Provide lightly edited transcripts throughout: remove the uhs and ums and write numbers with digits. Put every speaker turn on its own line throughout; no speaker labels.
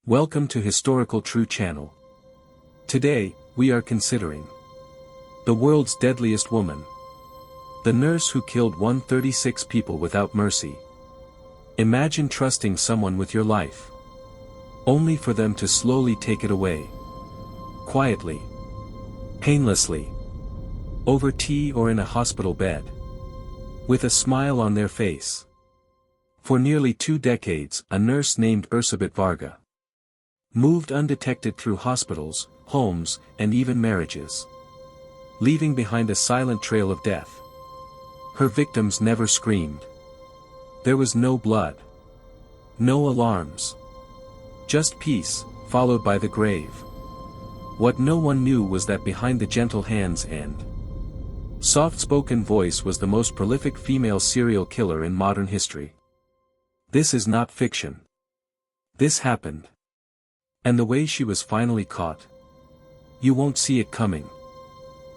Welcome to Historical True Channel. Today, we are considering the world's deadliest woman. The nurse who killed 136 people without mercy. Imagine trusting someone with your life, only for them to slowly take it away. Quietly. Painlessly. Over tea or in a hospital bed. With a smile on their face. For nearly 2 decades, a nurse named Erzsébet Varga moved undetected through hospitals, homes, and even marriages, leaving behind a silent trail of death. Her victims never screamed. There was no blood. No alarms. Just peace, followed by the grave. What no one knew was that behind the gentle hands and soft-spoken voice was the most prolific female serial killer in modern history. This is not fiction. This happened. And the way she was finally caught. You won't see it coming.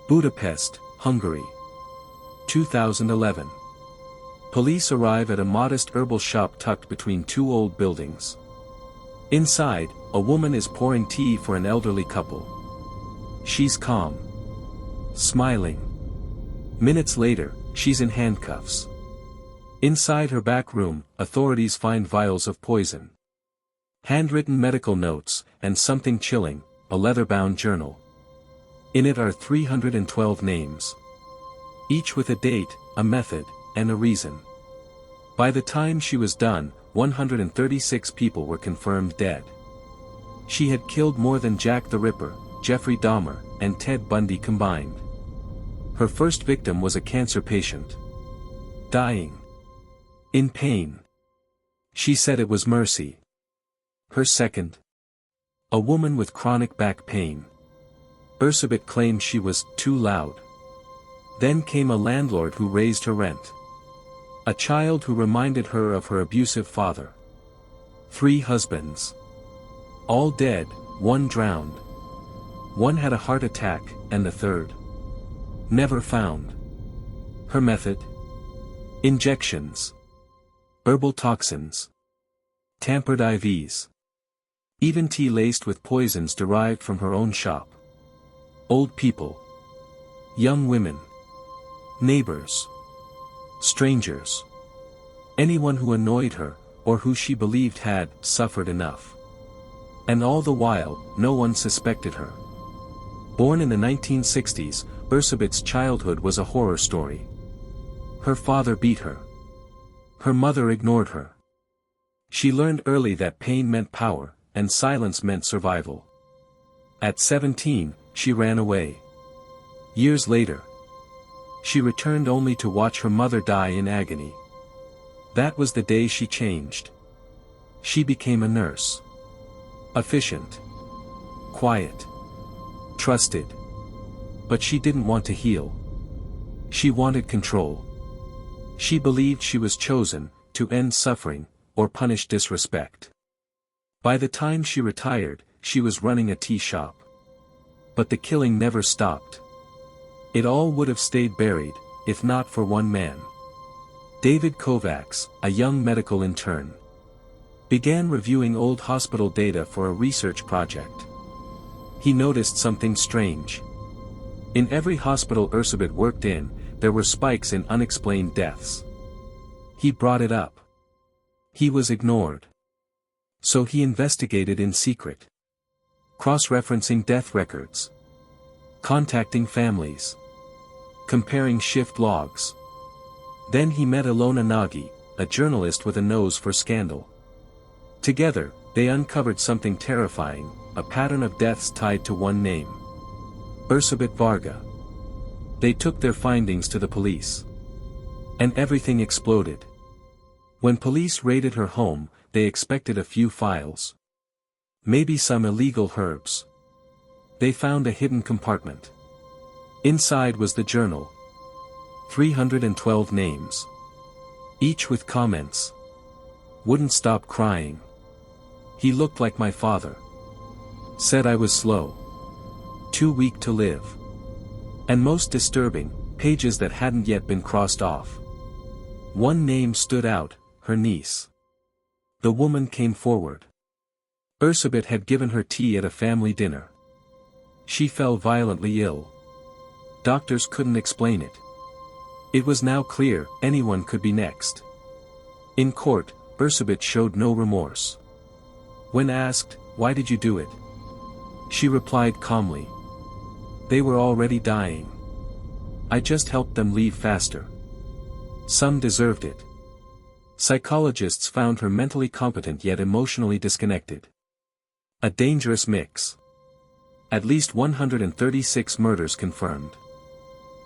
Budapest, Hungary. 2011. Police arrive at a modest herbal shop tucked between 2 old buildings. Inside, a woman is pouring tea for an elderly couple. She's calm. Smiling. Minutes later, she's in handcuffs. Inside her back room, authorities find vials of poison, handwritten medical notes, and something chilling, a leather-bound journal. In it are 312 names. Each with a date, a method, and a reason. By the time she was done, 136 people were confirmed dead. She had killed more than Jack the Ripper, Jeffrey Dahmer, and Ted Bundy combined. Her first victim was a cancer patient. Dying. In pain. She said it was mercy. Her second? A woman with chronic back pain. Erzsébet claimed she was too loud. Then came a landlord who raised her rent. A child who reminded her of her abusive father. 3 husbands. All dead, 1 drowned. 1 had a heart attack, and the 3rd never found. Her method? Injections. Herbal toxins. Tampered IVs. Even tea laced with poisons derived from her own shop. Old people. Young women. Neighbors. Strangers. Anyone who annoyed her, or who she believed had suffered enough. And all the while, no one suspected her. Born in the 1960s, Erzsébet's childhood was a horror story. Her father beat her. Her mother ignored her. She learned early that pain meant power, and silence meant survival. At 17, she ran away. Years later, she returned only to watch her mother die in agony. That was the day she changed. She became a nurse. Efficient. Quiet. Trusted. But she didn't want to heal. She wanted control. She believed she was chosen to end suffering, or punish disrespect. By the time she retired, she was running a tea shop. But the killing never stopped. It all would have stayed buried, if not for one man. David Kovacs, a young medical intern, began reviewing old hospital data for a research project. He noticed something strange. In every hospital Erzsébet worked in, there were spikes in unexplained deaths. He brought it up. He was ignored. So he investigated in secret. Cross-referencing death records. Contacting families. Comparing shift logs. Then he met Ilona Nagy, a journalist with a nose for scandal. Together, they uncovered something terrifying, a pattern of deaths tied to one name. Erzsébet Varga. They took their findings to the police. And everything exploded. When police raided her home, they expected a few files. Maybe some illegal herbs. They found a hidden compartment. Inside was the journal. 312 names. Each with comments. Wouldn't stop crying. He looked like my father. Said I was slow. Too weak to live. And most disturbing, pages that hadn't yet been crossed off. One name stood out, her niece. The woman came forward. Erzsébet had given her tea at a family dinner. She fell violently ill. Doctors couldn't explain it. It was now clear, anyone could be next. In court, Erzsébet showed no remorse. When asked, "Why did you do it?" she replied calmly, "They were already dying. I just helped them leave faster. Some deserved it." Psychologists found her mentally competent yet emotionally disconnected. A dangerous mix. At least 136 murders confirmed.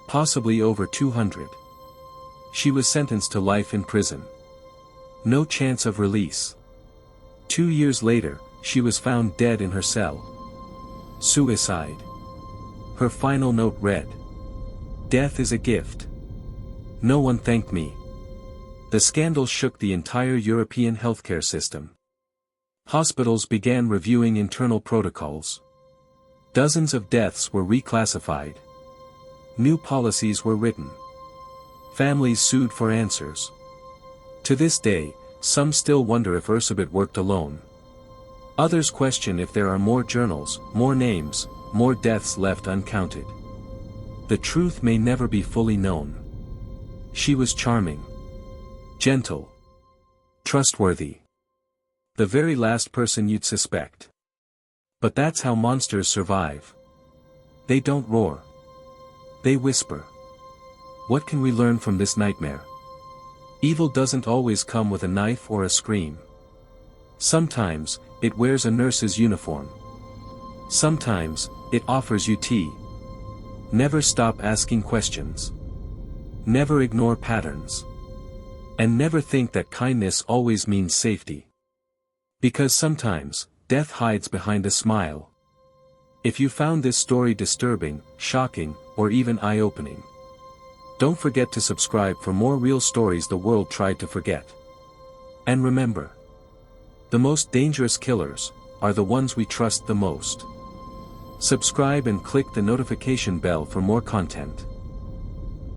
Possibly over 200. She was sentenced to life in prison. No chance of release. 2 years later, she was found dead in her cell. Suicide. Her final note read, "Death is a gift. No one thanked me." The scandal shook the entire European healthcare system. Hospitals began reviewing internal protocols. Dozens of deaths were reclassified. New policies were written. Families sued for answers. To this day, some still wonder if Erzsébet worked alone. Others question if there are more journals, more names, more deaths left uncounted. The truth may never be fully known. She was charming, gentle, trustworthy. The very last person you'd suspect. But that's how monsters survive. They don't roar. They whisper. What can we learn from this nightmare? Evil doesn't always come with a knife or a scream. Sometimes, it wears a nurse's uniform. Sometimes, it offers you tea. Never stop asking questions. Never ignore patterns. And never think that kindness always means safety. Because sometimes, death hides behind a smile. If you found this story disturbing, shocking, or even eye-opening, don't forget to subscribe for more real stories the world tried to forget. And remember, the most dangerous killers are the ones we trust the most. Subscribe and click the notification bell for more content.